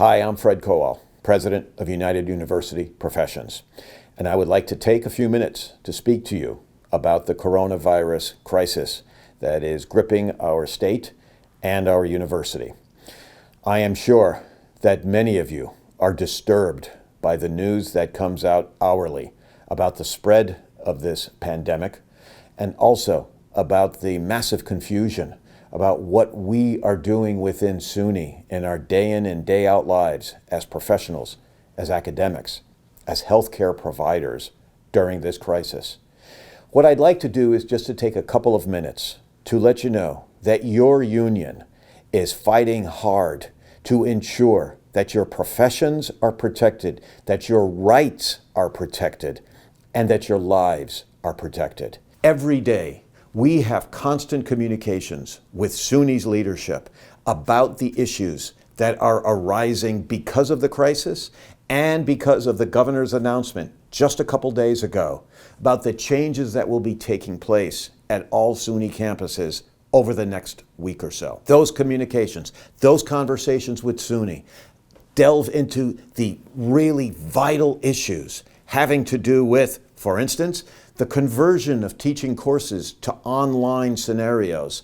Hi, I'm Fred Kowal, President of United University Professions, and I would like to take a few minutes to speak to you about the coronavirus crisis that is gripping our state and our university. I am sure that many of you are disturbed by the news that comes out hourly about the spread of this pandemic and also about the massive confusion about what we are doing within SUNY in our day in and day out lives as professionals, as academics, as healthcare providers during this crisis. What I'd like to do is just to take a couple of minutes to let you know that your union is fighting hard to ensure that your professions are protected, that your rights are protected, and that your lives are protected. Every day, we have constant communications with SUNY's leadership about the issues that are arising because of the crisis and because of the governor's announcement just a couple days ago about the changes that will be taking place at all SUNY campuses over the next week or so. Those communications, those conversations with SUNY delve into the really vital issues having to do with, for instance, the conversion of teaching courses to online scenarios.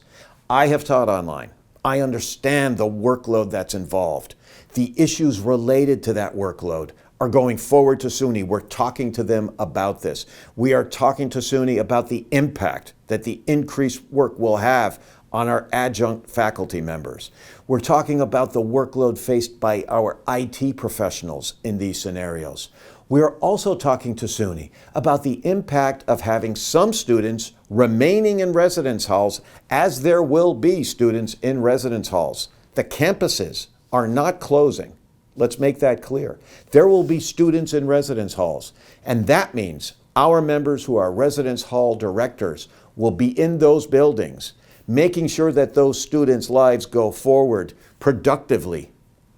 I have taught online. I understand the workload that's involved. The issues related to that workload are going forward to SUNY. We're talking to them about this. We are talking to SUNY about the impact that the increased work will have on our adjunct faculty members. We're talking about the workload faced by our IT professionals in these scenarios. We are also talking to SUNY about the impact of having some students remaining in residence halls, as there will be students in residence halls. The campuses are not closing. Let's make that clear. There will be students in residence halls, and that means our members who are residence hall directors will be in those buildings, making sure that those students' lives go forward productively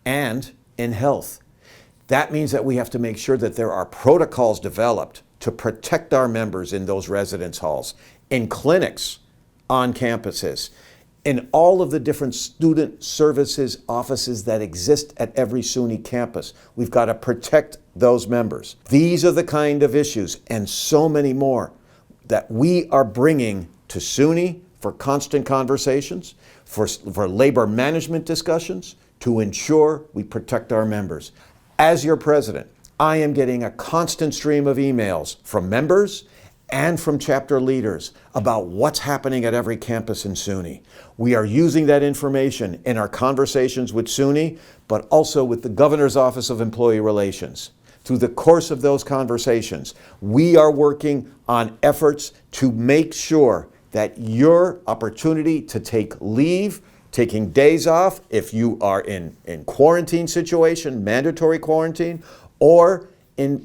and in health. That means that we have to make sure that there are protocols developed to protect our members in those residence halls, in clinics, on campuses, in all of the different student services offices that exist at every SUNY campus. We've got to protect those members. These are the kind of issues, and so many more, that we are bringing to SUNY for constant conversations, for labor management discussions, to ensure we protect our members. As your president, I am getting a constant stream of emails from members and from chapter leaders about what's happening at every campus in SUNY. We are using that information in our conversations with SUNY, but also with the Governor's Office of Employee Relations. Through the course of those conversations, we are working on efforts to make sure that your opportunity to take leave, taking days off, if you are in quarantine situation, mandatory quarantine, or in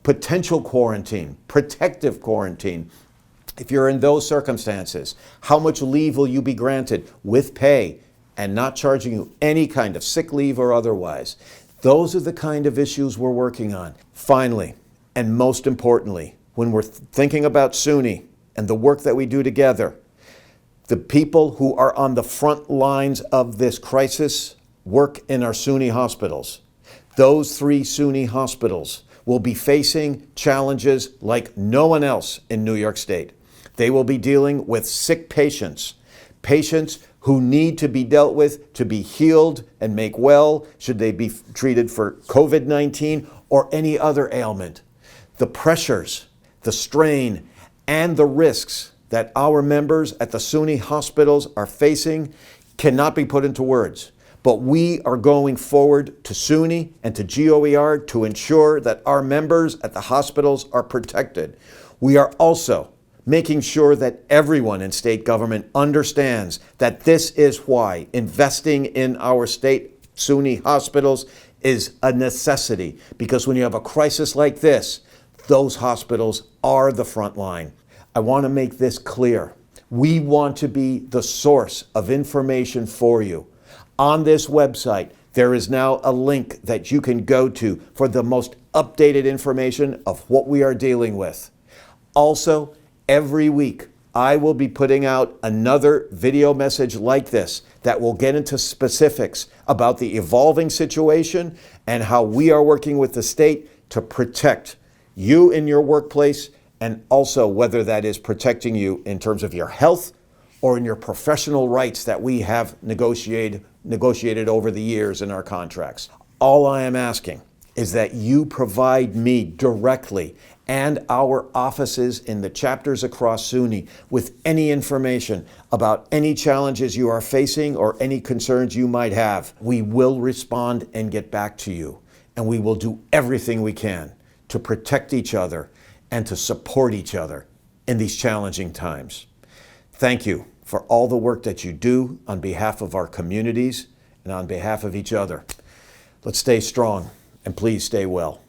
potential quarantine, protective quarantine. If you're in those circumstances, how much leave will you be granted with pay and not charging you any kind of sick leave or otherwise? Those are the kind of issues we're working on. Finally, and most importantly, when we're thinking about SUNY and the work that we do together, the people who are on the front lines of this crisis work in our SUNY hospitals. Those 3 SUNY hospitals will be facing challenges like no one else in New York State. They will be dealing with sick patients, patients who need to be dealt with to be healed and make well should they be treated for COVID-19 or any other ailment. The pressures, the strain, and the risks that our members at the SUNY hospitals are facing cannot be put into words. But we are going forward to SUNY and to GOER to ensure that our members at the hospitals are protected. We are also making sure that everyone in state government understands that this is why investing in our state SUNY hospitals is a necessity. Because when you have a crisis like this, those hospitals are the front line. I want to make this clear. We want to be the source of information for you. On this website, there is now a link that you can go to for the most updated information of what we are dealing with. Also, every week, I will be putting out another video message like this that will get into specifics about the evolving situation and how we are working with the state to protect you in your workplace, and also whether that is protecting you in terms of your health or in your professional rights that we have negotiated over the years in our contracts. All I am asking is that you provide me directly and our offices in the chapters across SUNY with any information about any challenges you are facing or any concerns you might have. We will respond and get back to you, and we will do everything we can to protect each other and to support each other in these challenging times. Thank you for all the work that you do on behalf of our communities and on behalf of each other. Let's stay strong, and please stay well.